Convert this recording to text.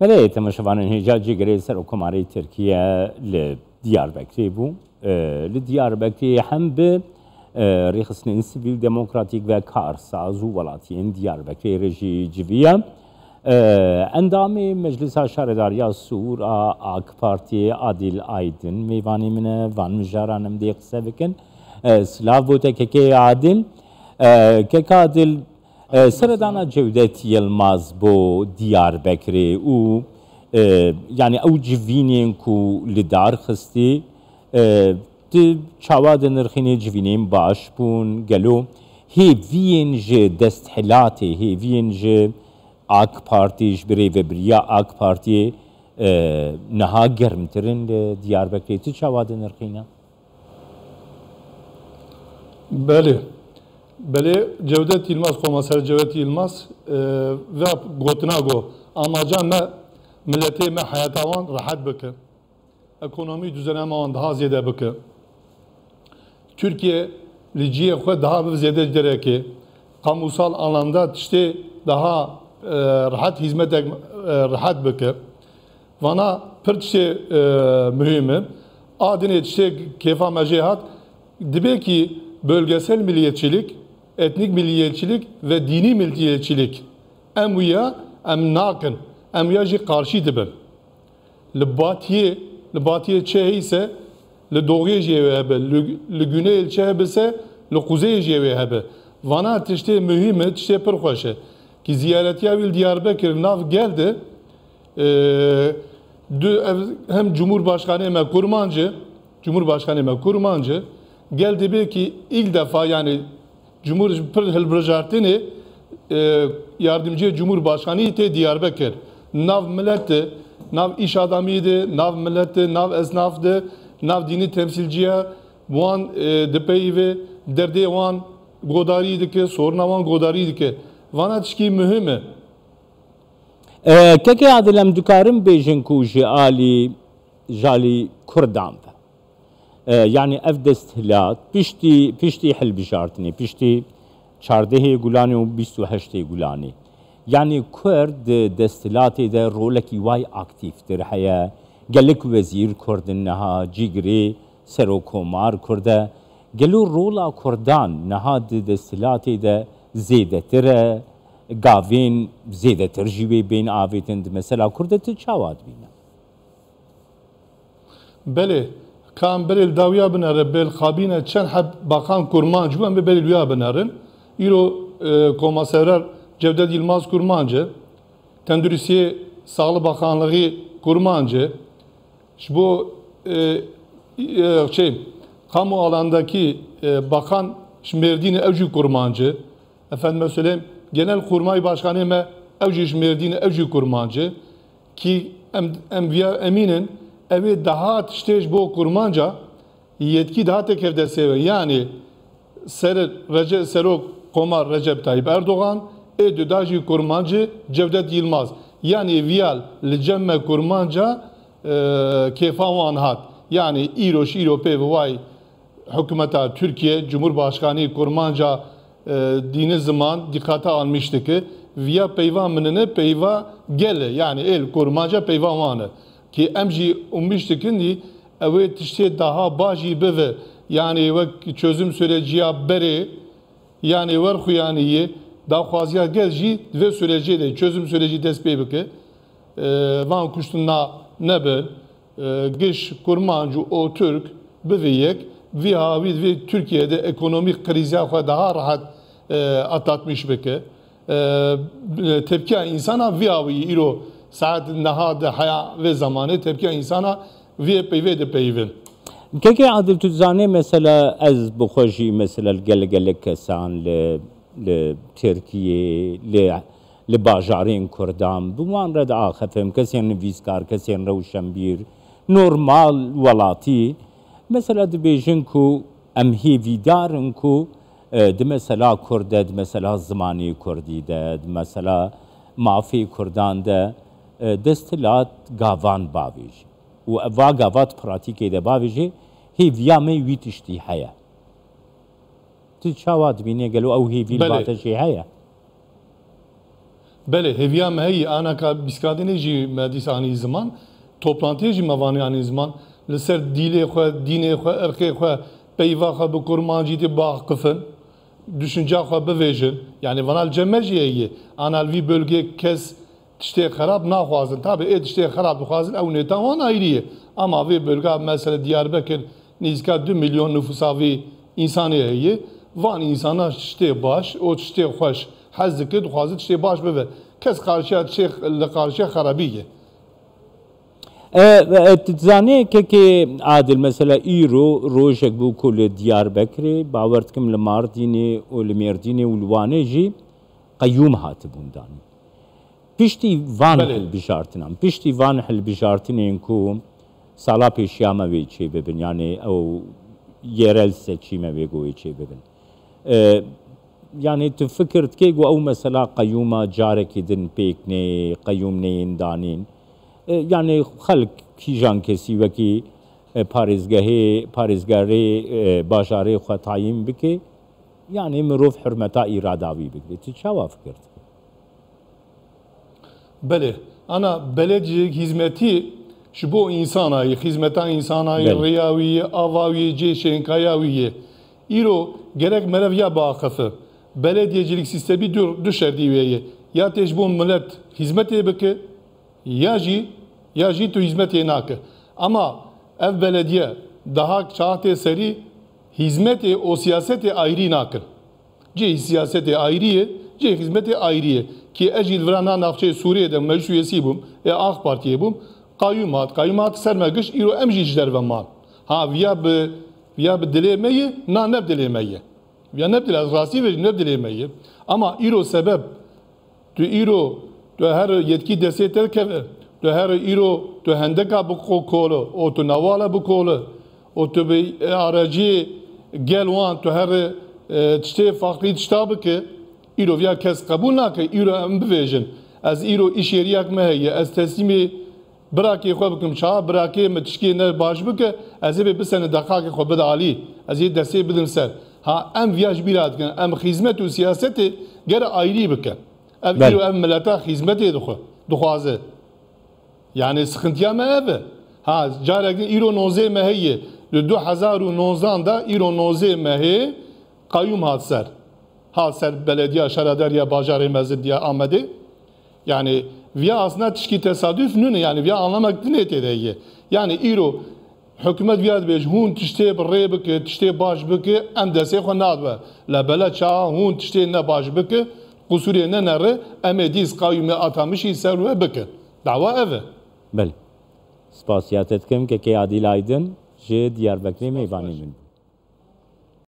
بله تماشاوان هجا جگری سر حکومت ترکیه لدیاربکری بو لدیاربکری هم به ریخستن سیویل دموکراتیک و کارساز و ولاتین دیاربکری رژی جویه اندام مجلس شهرداری سور آک پارتی عادل آیدن میوانی منه وان مجارانم دی قصه بکن سلاف بوده که عادل که عادل سردانا جودت یلماز بو دیاربکری او yani او جوینین کو لدار خستی چاواد نرخینی جوینین باش بون گلو هیوین جه دستحلاتی هیوین جه آک پارتیش بری و بریا آک پارتی نها گرمترین دیاربکری تی چاواد نرخینه بله بله Cevdet Yılmaz komiser Cevdet Yılmaz ve gotnago amacan me milleti me hayatavan rahat bike ekonomi düzeneme daha ziyade bike Türkiye liciye xwe daha bir ziyade dereki kamusal alanda işte daha rahat hizmet rahat bike vana pır şey mühimi adine işte kefa mecahat dibe ki bölgesel milliyetçilik etnik milliyetçilik ve dini milliyetçilik em wiya em nakin em wiya jî karşî dibin li batiye çê ise li doğiyê jê wê hebe li güneyê çê hebe ise li kuzeyê jê wê hebe vana tiştê mühim e tiştê pir xweş e ki ziyaretiya wî li Diyarbekir nav geldi hem Cumhurbaşkanı me Kurmancı geldi belki ilk defa yani Hilbrıjartini yardımcı Cumhurbaşkanı ite Diyarbakır. Nav milleti, nav iş adamıydı, nav milleti, nav esnaftı, nav dini temsilciye, bu an depeyi ve derde wan godariydi ki, soruna wan godariydi ki. Vana tişki mühimi. Keke adilem dukarım bejin ku jali Kurdan. Yani ev desthilat pişti hilbijartini pişti çardehe gulani u 28 gulani yani Kurd desthilatı da roleki vay aktiftir haya gelek vezir Kurdin naha cigri serokomar Kurda gelu rola Kurdan naha desthilatı da zedetir gavin zedetir jive bin avetend mesela Kurda çavad bina bele kan beril davya binare bel xabine çen hab bakan kurmancı ben be beril ya binarin iro komiserer Cevdet Yılmaz Kurmancı Tendürisiye Sağlık Bakanlığı Kurmancı bu kamu alandaki bakan Merdine Evci Kurmancı efendime söyleyeyim Genel Kurmay Başkanı me Evci Merdine Evci Kurmancı ki eminin evi daha tişteş bu kurmanca yetki daha tekevde sever. Yani Serok Komar Recep Tayyip Erdoğan edüdaji kurmancı Cevdet Yılmaz. Yani viyal licemme kurmanca kefavan hat. Yani İrope ve vay hükümeta Türkiye Cumhurbaşkanı kurmanca dini zaman dikkate almıştı ki viya peyva minine peyva gele. Yani el kurmanca peyva vanı. Ki emji ummiştikin evet işte daha baji beve yani ve çözüm süreciye beri yani var xuyaniye daha fazla gelci ve süreci de çözüm süreci despey bike van kuştunna nebel geç kurmancı o Türk beveyek ve Türkiye'de ekonomik krize daha rahat atlatmış bike tepki insana viavi iro saat nehade haya ve zamanı tepki insana ve de peyvin. Keke adil tuzane mesela az bukhoji mesela gel kesan le Türkiye le bajarin Kurdan bu manada da axefem kesin vizkar kesin rawşanbir normal walati mesela de bejin ku emhi vidarın ku de mesela Kurd mesela zamani Kurdi de mesela mafi Kurdan de destilat gavan baviş. و اوا گاوات پراتیکی ده باویجی هی ویامی ویتشتی هیا تی چاواد بینی گلو او هی ویل باتشی هیا Bele heviya mehi ana ka biskadine jî medîsanî ziman toplantıya jî mevanyanî ziman li ser dîlê xwe dînê xwe erkê xwe peyva xwe bi kurmancî tê baqifin düşünce xwe bivêjin yani vanal cemme jî heye ana li vî bölgê kes tiştê xerab naxwazin tabi ê tiştê xerab dixwazin ew nêta wan ayrî ye ama vê bölge mesela Diyarbekir nîzika 2 milyon nüfusa vê însanê heye van insana tiştê baş û tiştê xweş hez dike dixwaze tiştê baş bibe kes qarşiya tiştê li qarşiya xerabî ye تزانێ کەکێ عادل مەسەلا ئیرۆ ڕۆژێک بوو کۆ لە دیاربەکرێ باوەڕ دکەم لە ماردینێ و لە مێردینێ و لوانێژی قەیوم هاتبووندانی پشتی وان هەڵبژارتنان پشتی وان هەڵبژارتنێن کو ساڵا پێشیامەوێ چێ ببن یانێ ئەو یێرەل سەچیمەوێ گۆی چێ ببن yani tu fikir dikê ku ew mesela qeyûma carekî din pêknê qeyûmneyên danîn yani xelk kîjan kesî wekî parêzgerê bajarê xwe tayîn bike yani mirov hurmeta îrada wî bigire tu çawa fikir dikî Belê ana belediyek hizmetî ji bo însanayê xizmeta însanayê rêya wî ye ava wî ye cêşênkaya wî ye îro gerek merev ya biaxife belediyecilik sistemî du şerdî wê ye ya tê ji bo millet hizmetê bike ya jî tu hizmetê nake ama ev belediye daha çahatê serî hizmetê û siyasetê ayrî nakin cê siyasetê ayrî ye cê hizmetê ayrî ye ki ez jî li virana navçeyê Sûriyê de meclis üyesî bûm ê AK Partiyê bûm qayyum hat ser me giş îro em jî ji derve man ha viya bi dilê me ye na ne bi dilê me ye viya ne bi dilê ez rastî ve ne bi dilê me ye ama îro sebeb tu îro tu her yetkî destê te dikeve tu her îro tu hendeka bikole û tu newala bikole û tu bi araciyê gel wan tu her tiştê faxrî tişta bike îro viya kes qebûl nake îro em bivêjin ez îro îşêriyak me heye ez teslîmê birakê xwe bikim ça birakê me tişkê ne baş bike ez ê bê bisene deqakê xwe bide alî ez ê destê bidin ser ha em viya ji bîra dikin em xîzmet û siyasetê gere ayrî bike ev îro ev milleta xîzmetê dixwaze yani sıkıntıya me ev e ha carekî îro nozê me heye li 2019 da îro nozê me hê qayyum hat ser belediya şerederiya bajarê mezin diye Amedê yani viya aslında tişkî tesadüf nûne yani viya anlamak dinê tê de ye yani îro hikûmet viya dibêje hûn tiştê bi rê bike tiştê baş bike em destê xwe nadibe li bele ça hûn tiştê ne baş bike qusûrê ne nere em ê dîs qayyumê atamişî ser we bike dawa ev e Belê spasiyatet dikim kekê Adîl Aydin ji Diyarbekirê mêvanê min